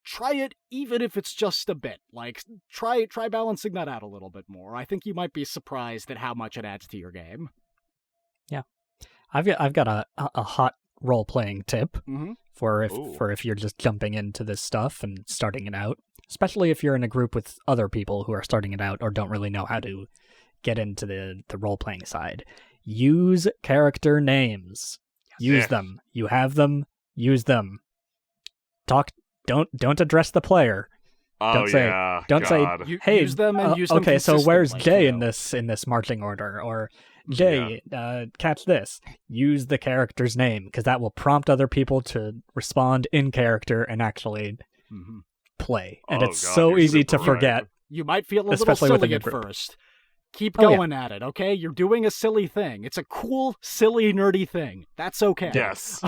try it even if it's just a bit. Like try balancing that out a little bit more. I think you might be surprised at how much it adds to your game. Yeah. I've got a hot role-playing tip for if you're just jumping into this stuff and starting it out, especially if you're in a group with other people who are starting it out or don't really know how to get into the role-playing side. Use character names. Use them. You have them. Use them. Don't address the player. Don't say, hey, use them and use them okay, so where's Jay in this marching order? Or Jay, catch this. Use the character's name, because that will prompt other people to respond in character and actually play. And it's so easy to forget. You might feel a little silly at first. Keep going at it, okay? You're doing a silly thing. It's a cool, silly, nerdy thing. That's okay. Yes.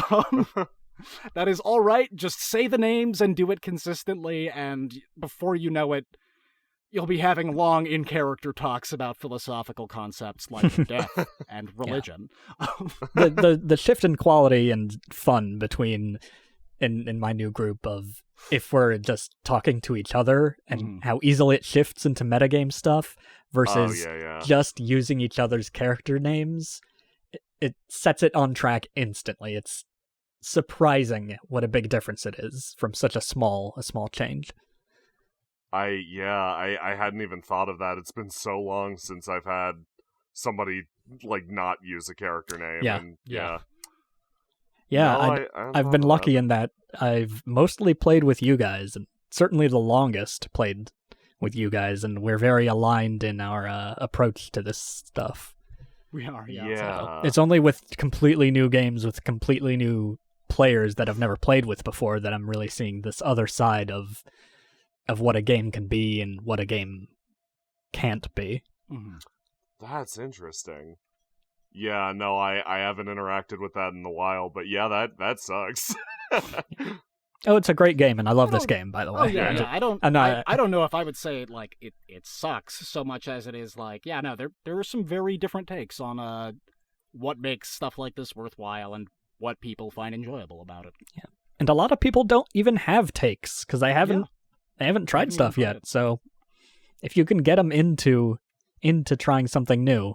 That is all right. Just say the names and do it consistently, and before you know it, you'll be having long in-character talks about philosophical concepts like death and religion. The shift in quality and fun between in my new group of if we're just talking to each other and how easily it shifts into metagame stuff versus just using each other's character names, it sets it on track instantly. It's surprising what a big difference it is from such a small change. I hadn't even thought of that. It's been so long since I've had somebody like not use a character name. I've been lucky in that I've mostly played with you guys, and certainly the longest played with you guys, and we're very aligned in our approach to this stuff. We are, yeah. It's only with completely new games with completely new players that I've never played with before that I'm really seeing this other side of what a game can be and what a game can't be. That's interesting. Yeah, no, I haven't interacted with that in a while, but yeah, that sucks. Oh, it's a great game, and I love this game, by the way. Oh, yeah. I don't know if I would say like it sucks so much as it is like, there are some very different takes on what makes stuff like this worthwhile and what people find enjoyable about it. Yeah, and a lot of people don't even have takes because they haven't tried stuff yet. So if you can get them into trying something new,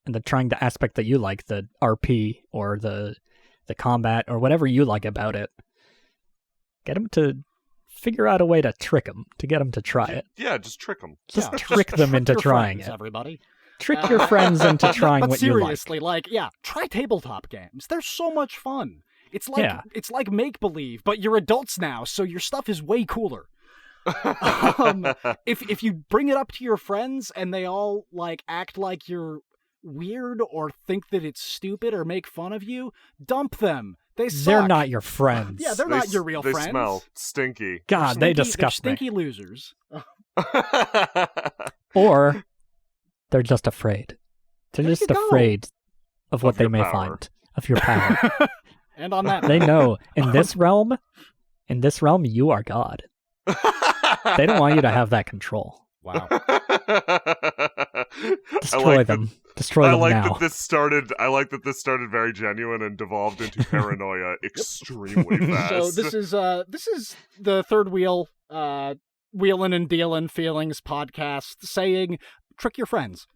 and trying the aspect that you like, the RP or the combat or whatever you like about it, get them to figure out a way to trick them, to get them to try it. Yeah, just trick them. Just trick them into trying it. Everybody. Trick your friends into trying what you like. But seriously, try tabletop games. They're so much fun. It's like make-believe, but you're adults now, so your stuff is way cooler. If you bring it up to your friends and they all like act like you're weird or think that it's stupid or make fun of you, dump them. They suck. They're not your friends. Yeah, they're not your real friends. They smell stinky. God, they disgust me. Stinky losers. Or they're just afraid. They're just afraid of what they may find of your power. And on that, they know in this realm, you are God. They don't want you to have that control. Wow. Destroy them. Destroy them now. I like that this started very genuine and devolved into paranoia extremely fast. So this is the Third Wheel, Wheelin' and Dealin' Feelings podcast saying, trick your friends.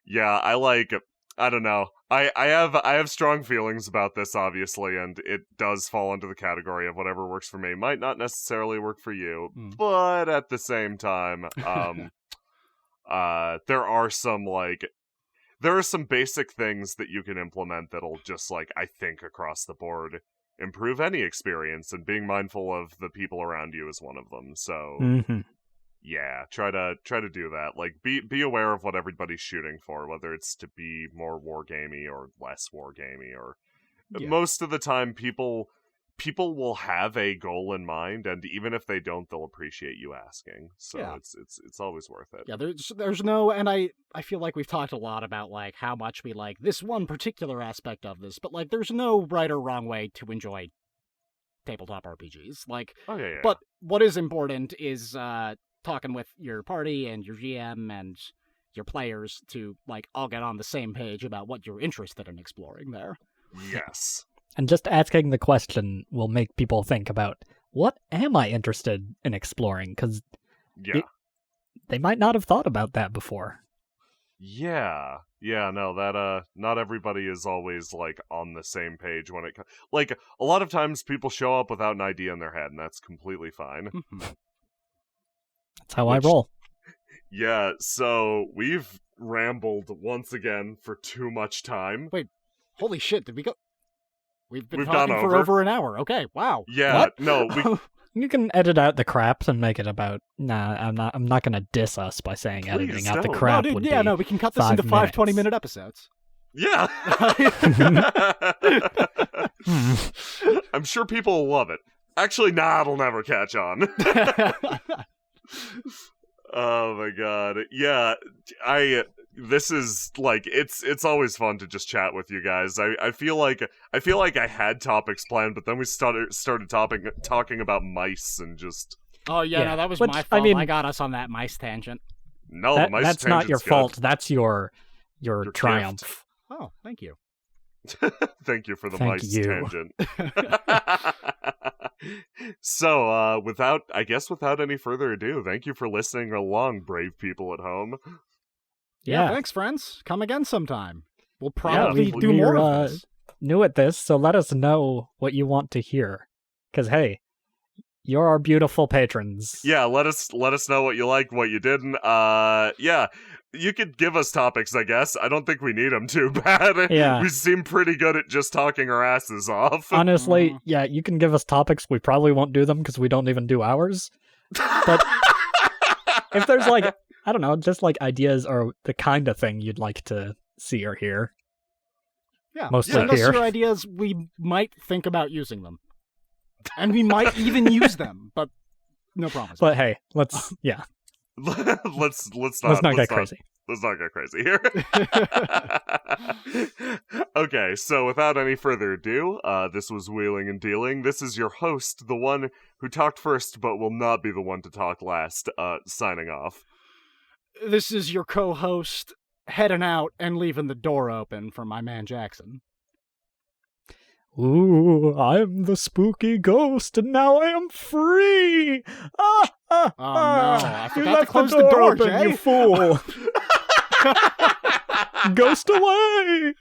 Yeah, I don't know. I have strong feelings about this, obviously, and it does fall under the category of whatever works for me might not necessarily work for you. But at the same time, there are some basic things that you can implement that'll just I think across the board improve any experience, and being mindful of the people around you is one of them. So yeah, try to do that. Be aware of what everybody's shooting for, whether it's to be more wargamey or less wargamey, or most of the time people will have a goal in mind, and even if they don't, they'll appreciate you asking. So it's always worth it. Yeah, there's no, and I feel like we've talked a lot about how much we like this one particular aspect of this, but there's no right or wrong way to enjoy tabletop RPGs. But what is important is talking with your party and your GM and your players to all get on the same page about what you're interested in exploring there. Yes. And just asking the question will make people think about, what am I interested in exploring? Because they might not have thought about that before. Yeah, no, that not everybody is always on the same page when it comes. A lot of times people show up without an idea in their head, and that's completely fine. That's how I roll. Yeah, so we've rambled once again for too much time. Wait, holy shit, did we go? We've talking for over an hour. Okay, wow. Yeah, what? No, you can edit out the crap and make it about. Nah, I'm not gonna diss us by saying editing out the crap. We can cut this into 5 20-minute episodes. Yeah. I'm sure people will love it. Actually, nah, it'll never catch on. Oh my god. Yeah, this is it's always fun to just chat with you guys. I feel like I had topics planned, but then we started talking about mice and just. Oh yeah, no, that was my fault. I got us on that mice tangent. No, the mice that's not your fault. That's your triumph. Gift. Oh, thank you. Thank you for the mice tangent. So, without any further ado, thank you for listening along, brave people at home. Yeah, thanks, friends. Come again sometime. We'll probably do more of this. New at this, so let us know what you want to hear. Because, hey, you're our beautiful patrons. Yeah, let us know what you liked, what you didn't. Yeah, you could give us topics, I guess. I don't think we need them too bad. Yeah. We seem pretty good at just talking our asses off. Honestly, yeah, you can give us topics. We probably won't do them because we don't even do ours. But if there's I don't know, just ideas or the kind of thing you'd like to see or hear. Yeah, mostly send us here. your ideas. We might think about using them. And we might even use them, but no promise. But hey, let's not get crazy. Let's not get crazy here. Okay, so without any further ado, this was Wheeling and Dealing. This is your host, the one who talked first but will not be the one to talk last, signing off. This is your co-host, heading out and leaving the door open for my man Jackson. Ooh, I'm the spooky ghost, and now I am free! Oh no, I forgot to close the door, open, Jay. You fool! Ghost away!